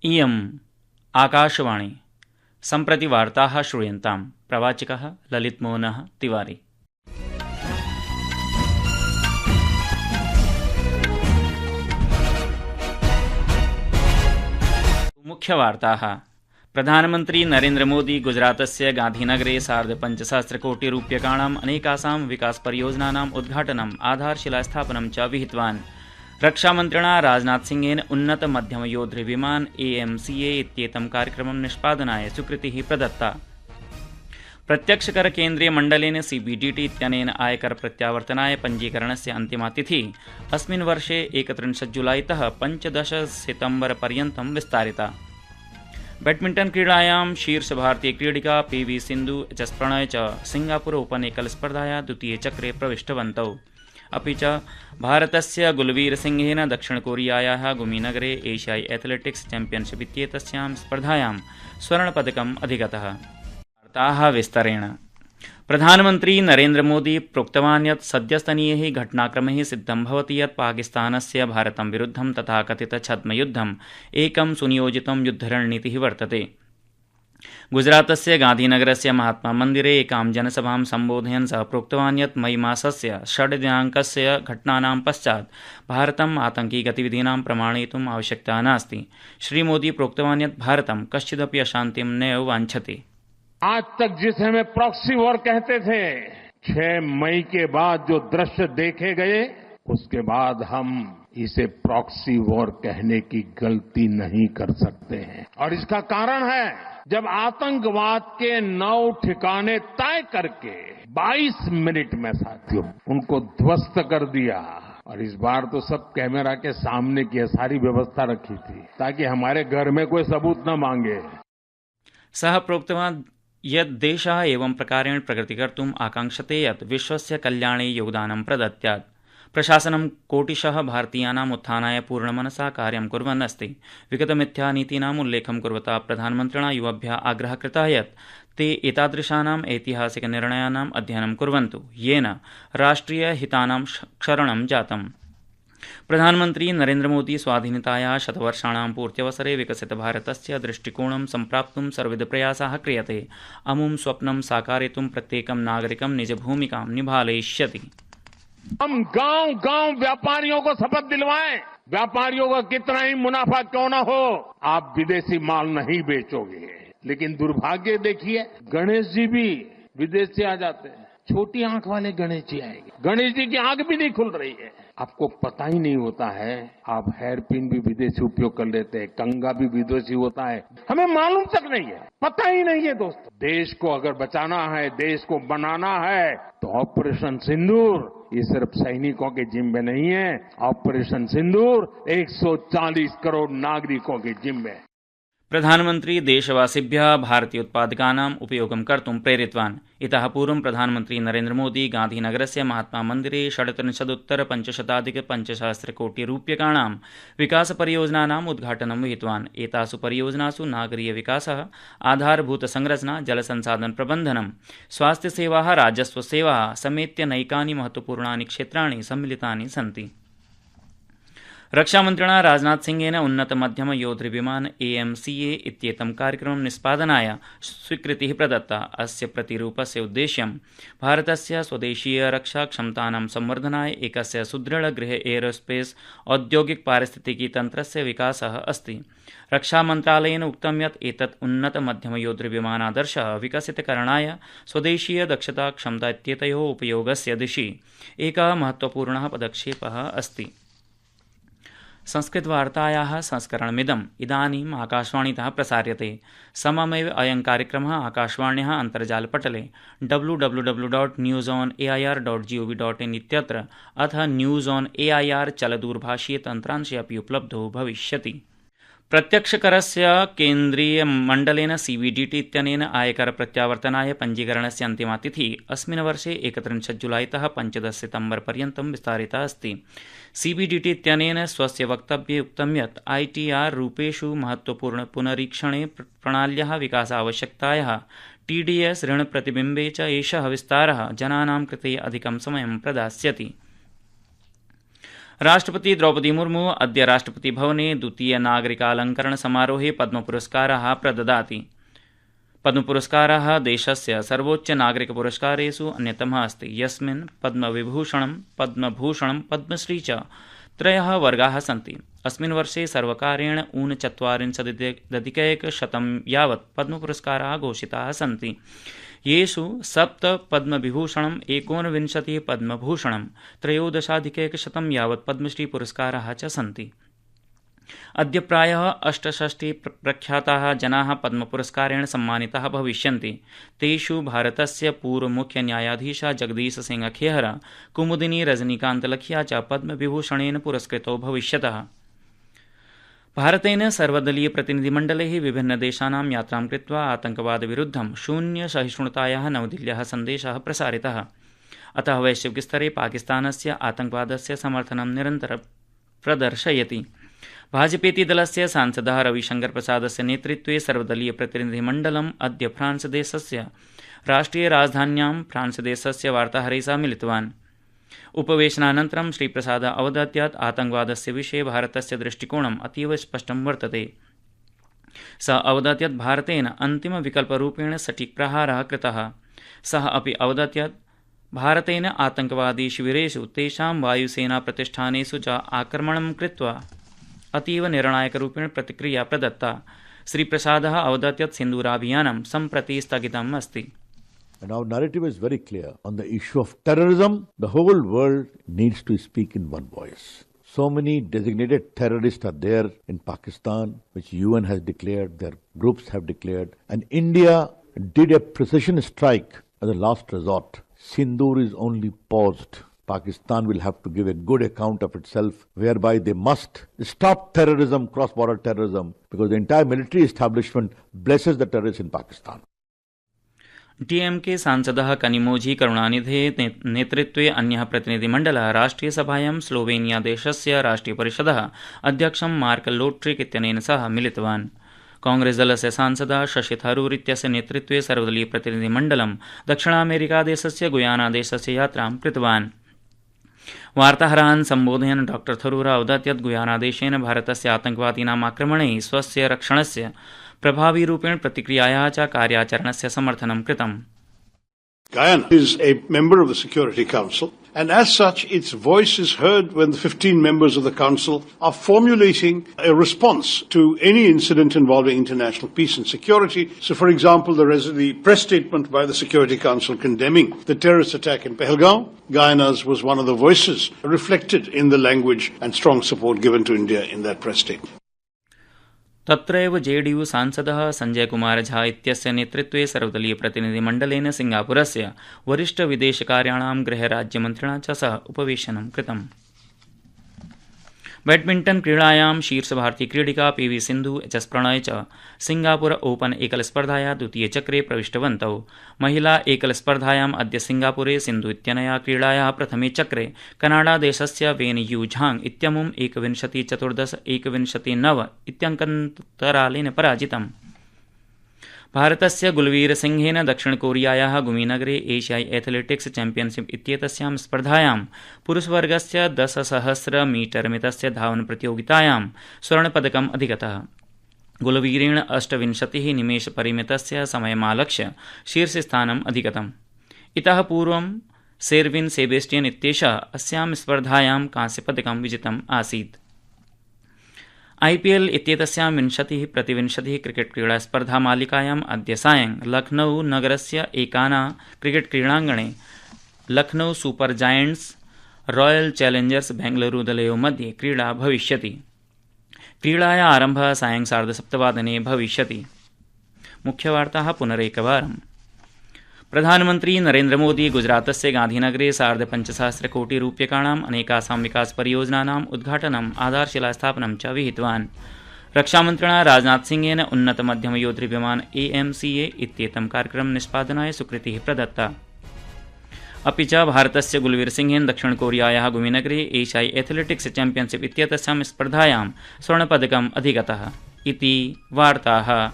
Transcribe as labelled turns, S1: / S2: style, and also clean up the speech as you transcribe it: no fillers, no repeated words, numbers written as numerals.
S1: इयम् आकाशवाणी सम्प्रति वार्ताः श्रूयन्ताम्। प्रवाचकः ललितमोहनः तिवारी। मुख्यवार्ताः। प्रधानमन्त्री नरेन्द्र मोदी गुजरातस्य गान्धीनगरे 5,500 कोटिरूप्यकाणाम् अनेकासां विकासपरियोजनानाम् उद्घाटनम् आधारशिलास्थापनं च विहितवान्। रक्षामन्त्रिणा राजनाथसिंहेन उन्नत मध्यमयोद्धविमान AMCA इत्येतं कार्यक्रमं निष्पादनाय स्वीकृतिः प्रदत्ता। प्रत्यक्षकर केन्द्रीय मण्डलेन CBDT इत्यनेन आयकर प्रत्यावर्तनाय पञ्जीकरणस्य अन्तिमा तिथिः अस्मिन् वर्षे 31 जुलाईतः 15 सितम्बर पर्यन्तं विस्तारिता। बैडमिण्टन् क्रीडायां शीर्ष भारतीय क्रीडिका PV सिन्धु HS प्रणय च सिंगापुर ओपन एकल स्पर्धायाः द्वितीये चक्रे प्रविष्टवन्तौ। अपि च भारतस्य गुलवीर सिंहेन दक्षिणकोरियायाः गुमीनगरे एशियाई एथलेटिक्स चैम्पियनशिप इत्येतस्यां स्पर्धायां स्वर्णपदकम् अधिगतः। वार्ताः विस्तरेण। प्रधानमन्त्री नरेन्द्र मोदी प्रोक्तवान् यत् सद्यस्तनीयैः घटनाक्रमैः सिद्धं भवति यत् पाकिस्तानस्य भारतं विरुद्धं तथा कथित छद्मयुद्धम् एकं सुनियोजितं युद्धरणनीतिः वर्तते। गुजरातस्य गान्धीनगरस्य महात्मा मन्दिरे एकां जनसभां सम्बोधयन् सः प्रोक्तवान् यत् मई मासस्य 6 दिनाङ्कस्य घटनानां पश्चात् भारतम् आतङ्की गतिविधीनां प्रमाणयितुम् आवश्यकता नास्ति। श्रीमोदी प्रोक्तवान् यत् भारतं कश्चिदपि अशान्तिं नैव वाञ्छति।
S2: आज तक जिसे हमें प्रॉक्सी वॉर कहते थे, 6 मई के बाद जो दृश्य देखे गए, उसके बाद हम इसे प्रॉक्सी वॉर कहने की गलती नहीं कर सकते हैं। और इसका कारण है, जब आतंकवाद के 9 ठिकाने तय करके 22 मिनट में साथियों उनको ध्वस्त कर दिया। और इस बार तो सब कैमरा के सामने की सारी व्यवस्था रखी थी ताकि हमारे घर में कोई सबूत न मांगे।
S1: सः प्रोक्तवान् यत् देशः एवं प्रकारेण प्रगतिकर्तुम् आकाङ्क्षते यत् विश्वस्य कल्याणे योगदानं प्रदत्यात्। प्रशासनं कोटिशः भारतीयानाम् उत्थानाय पूर्णमनसा कार्यं कुर्वन् अस्ति। विगतमिथ्यानीतीनाम् उल्लेखं कुर्वता प्रधानमन्त्रिणा युवभ्यः आग्रहः कृतः यत् ते एतादृशानाम् ऐतिहासिकनिर्णयानाम् अध्ययनं कुर्वन्तु येन राष्ट्रियहितानां क्षरणं जातम्। प्रधानमन्त्री नरेन्द्र मोदी स्वाधीनतायाः शतवर्षाणां पूर्त्यवसरे विकसितभारतस्य दृष्टिकोणं सम्प्राप्तुं सर्वविधप्रयासाः क्रियते। अमुं स्वप्नं साकारयितुं प्रत्येकं नागरिकं निजभूमिकां निभालयिष्यति।
S2: हम गांव-गांव व्यापारियों को शपथ दिलवाएं, व्यापारियों का कितना ही मुनाफा क्यों न हो, आप विदेशी माल नहीं बेचोगे। लेकिन दुर्भाग्य देखिए, गणेश जी भी विदेश से आ जाते हैं। छोटी आंख वाले गणेश जी आएंगे, गणेश जी की आंख भी नहीं खुल रही है। आपको पता ही नहीं होता है, आप हेयर पिन भी विदेशी उपयोग कर लेते हैं, कंगा भी विदेशी होता है, हमें मालूम तक नहीं है, पता ही नहीं है। दोस्तों, देश को अगर बचाना है, देश को बनाना है, तो ऑपरेशन सिंदूर ये सिर्फ सैनिकों के जिम्मे नहीं है। ऑपरेशन सिंदूर 140 करोड़ नागरिकों के जिम्मे।
S1: प्रधानमन्त्री देशवासिभ्यः भारतीय उत्पादकानाम् उपयोगं कर्तुं प्रेरितवान्। इतः पूर्वं प्रधानमन्त्री नरेन्द्र मोदी गान्धीनगरस्य महात्मा मन्दिरे 37,550 कोटिरूप्यकाणां विकासपरियोजनानाम् उद्घाटनं विहितवान्। एतासु परियोजनासु नागरीयविकासः, आधारभूतसंरचना, जलसंसाधनप्रबन्धनं, स्वास्थ्यसेवाः, राजस्वसेवाः समेत्य नैकानि महत्वपूर्णानि क्षेत्राणि सम्मिलितानि सन्ति। रक्षामन्त्रिणा राजनाथसिंहेन उन्नत मध्यम योद्धविमान AMCA इत्येतं कार्यक्रमं निष्पादनाय स्वीकृतिः प्रदत्ता। अस्य प्रतिरूपस्य उद्देश्यं भारतस्य स्वदेशीय रक्षा क्षमतानां संवर्धनाय एकस्य सुदृढगृह एरोस्पेस औद्योगिक पारिस्थितिकी तन्त्रस्य विकासः अस्ति। रक्षामन्त्रालयेन उक्तं यत् एतत् उन्नत मध्यम योद्धविमानादर्शः विकसितकरणाय स्वदेशीय दक्षता क्षमता इत्येतयोः उपयोगस्य दिशि एकः महत्वपूर्णः पदक्षेपः अस्ति। संस्कृतवार्तायाः संस्करणमिदम् इदानीम् आकाशवाणीतः प्रसार्यते। सममेव अयं कार्यक्रमः आकाशवाण्याः अन्तर्जालपटले www.newsonair.gov.in इत्यत्र अथ न्यूज़ ऑन AIR चलदूरभाषीयतन्त्रांशे अपि उपलब्धो भविष्यति। प्रत्यक्षकरस्य केन्द्रीय मण्डलेन CBDT इत्यनेन आयकर प्रत्यावर्तनाय पञ्जीकरणस्य अन्तिमा तिथिः अस्मिन् वर्षे 31 जुलाईतः 15 सितम्बर पर्यन्तं विस्तारिता अस्ति। CBDT इत्यनेन स्वस्य वक्तव्ये उक्तं यत् ITR रूपेषु महत्वपूर्ण पुनरीक्षणे प्रणाल्याः विकासावश्यकतायाः TDS ऋणप्रतिबिम्बे च एषः विस्तारः जनानां कृते अधिकं समयं प्रदास्यति। राष्ट्रपति द्रौपदी मुर्मू अद्य राष्ट्रपतिभवने द्वितीय नागरिकालङ्करण समारोहे पद्मपुरस्काराः प्रददाति। पद्मपुरस्कारः देशस्य सर्वोच्च नागरिकपुरस्कारेषु अन्यतमः अस्ति, यस्मिन् पद्मविभूषणं, पद्मभूषणं, पद्मश्री च त्रयः वर्गाः सन्ति। अस्मिन् वर्षे सर्वकारेण ऊनचत्वारिंशदधिकैकशतं यावत् पद्मपुरस्काराः घोषिताः सन्ति, येषु 7 पद्मविभूषणं, 29 पद्मभूषणं, 13 यावत् पद्मश्री पुरस्काराः च सन्ति। अद्य प्रायः 68 प्रख्याताः जनाः पद्मपुरस्कारेण सम्मानिताः भविष्यन्ति। तेषु भारतस्य पूर्वमुख्यन्यायाधीशः जगदीश सिंह खेहरा, कुमुदिनी रजनीकान्तलखिया च पद्मविभूषणेन पुरस्कृतो भविष्यतः। भारतेन सर्वदलीय प्रतिनिधिमण्डलैः विभिन्नदेशानां यात्रां कृत्वा आतङ्कवादविरुद्धं शून्यसहिष्णुतायाः नवदिल्ल्याः सन्देशः प्रसारितः। अतः वैश्विकस्तरे पाकिस्तानस्य आतङ्कवादस्य समर्थनं निरन्तरं प्रदर्शयति। भाजपेति दलस्य सांसदः रविशङ्करप्रसादस्य नेतृत्वे सर्वदलीय प्रतिनिधिमण्डलम् अद्य फ्रांसदेशस्य राष्ट्रियराजधान्यां फ्रांसदेशस्य वार्ताहरैः सह मिलितवान्। उपवेशनानन्तरं श्रीप्रसादः अवदत् यत् आतङ्कवादस्य विषये भारतस्य दृष्टिकोणम् अतीव स्पष्टं वर्तते। सः अवदत् यत् भारतेन अन्तिमविकल्परूपेण सटीक् प्रहारः कृतः। सः अपि अवदत् यत् भारतेन आतङ्कवादी शिविरेषु तेषां वायुसेनाप्रतिष्ठानेषु च आक्रमणं कृत्वा अतीव निर्णायकरूपेण प्रतिक्रिया प्रदत्ता। श्रीप्रसादः अवदत् यत् सिन्दूराभियानं सम्प्रति स्थगितम् अस्ति।
S3: And our narrative is very clear. On the issue of terrorism, the whole world needs to speak in one voice. So many designated terrorists are there in Pakistan, which UN has declared, their groups have declared. And India did a precision strike as a last resort. Sindoor is only paused. Pakistan will have to give a good account of itself, whereby they must stop terrorism, cross-border terrorism, because the entire military establishment blesses the terrorists in Pakistan.
S1: DMK सांसदः कनिमोझी करुणानिधेः नेतृत्वे अन्यः प्रतिनिधिमण्डलः राष्ट्रियसभायां Slovenia देशस्य राष्ट्रियपरिषदः अध्यक्षं mark लोट्रिक इत्यनेन सह मिलितवान्। कांग्रेसदलस्य सांसदः शशि थरूर इत्यस्य नेतृत्वे सर्वदलीय प्रतिनिधिमण्डलं दक्षिणामेरिकादेशस्य गुयानादेशस्य यात्रां कृतवान्। वार्ताहरान् सम्बोधयन् डॉ थरूर अवदत् यत् गुयानादेशेन भारतस्य आतङ्कवादीनाम् आक्रमणैः स्वस्य रक्षणस्य प्रभावीरूपेण प्रतिक्रियायाः च कार्याचरणस्य समर्थनं कृतम्।
S4: Guyana is a member of the Security Council, and as such, its voice is heard when the 15 members of the Council are formulating a response to any incident involving international peace and security. So, for example, the press statement by the Security Council condemning the terrorist attack in Pahalgam, Guyana's was one of the voices reflected in the language and strong support given to India in that press statement.
S1: तत्रैव JDU सांसदः Sanjay Kumar Jha इत्यस्य नेतृत्वे सर्वदलीय प्रतिनिधिमण्डलेन सिंगापुरस्य वरिष्ठविदेशकार्याणां गृहराज्यमन्त्रिणा च सह उपवेशनं कृतम्। Badminton क्रीडायां शीर्षभारतीयक्रीडिका PV Sindhu HS Pranay च Singapore open एकलस्पर्धायाः द्वितीयचक्रे प्रविष्टवन्तौ। महिला एकलस्पर्धायाम् अद्य सिंगापुरे सिन्धु इत्यनया क्रीडायाः प्रथमे चक्रे कनाडादेशस्य वेन यू झांग इत्यमुं 21-14, 21-9 इत्यङ्कन्तरालेन पराजितम्। भारतस्य गुलवीर सिंहेन दक्षिणकोरियायाः गुमीनगरे एशियाई एथलेटिक्स चैम्पियनशिप इत्येतस्यां स्पर्धायां पुरुषवर्गस्य 10,000 मीटर मितस्य धावन प्रतियोगितायां स्वर्णपदकम् अधिगतः। गुलवीरेण 28 निमेषपरिमितस्य समयमालक्ष्य शीर्षस्थानम् अधिगतम्। इतः पूर्वं सेर्विन सेबेस्टियन इत्येषः अस्यां स्पर्धायां कांस्यपदकं विजितम् आसीत्। आईपीएल इत्येतस्यां 20-20 क्रिकेट क्रीडा स्पर्धा मालिकायाम् अद्य सायं लखनऊ नगरस्य एकाना क्रिकेट क्रीडाङ्गणे Lucknow super giants royal challengers Bengaluru दलयोः मध्ये क्रीडा भविष्यति। क्रीडायाः आरम्भः सायं 7:30 भविष्यति। मुख्यवार्ताः पुनरेकवारम्। प्रधानमन्त्री नरेन्द्रमोदी गुजरातस्य गान्धीनगरे 5,500 कोटिरूप्यकाणाम् अनेकासां विकासपरियोजनानाम् उद्घाटनम् आधारशिलास्थापनं च विहितवान्। रक्षामन्त्रिणा राजनाथसिंहेन उन्नतमध्यमयोद्धविमान AMCA इत्येतं कार्यक्रमं निष्पादनाय स्वीकृतिः प्रदत्ता। अपि च भारतस्य गुलवीर सिंहेन दक्षिणकोरियायाः गुमीनगरे एशियाई एथलेटिक्स चैम्पियनशिप इत्येतस्यां स्पर्धायां स्वर्णपदकम् अधिगतः। इति वार्ताः।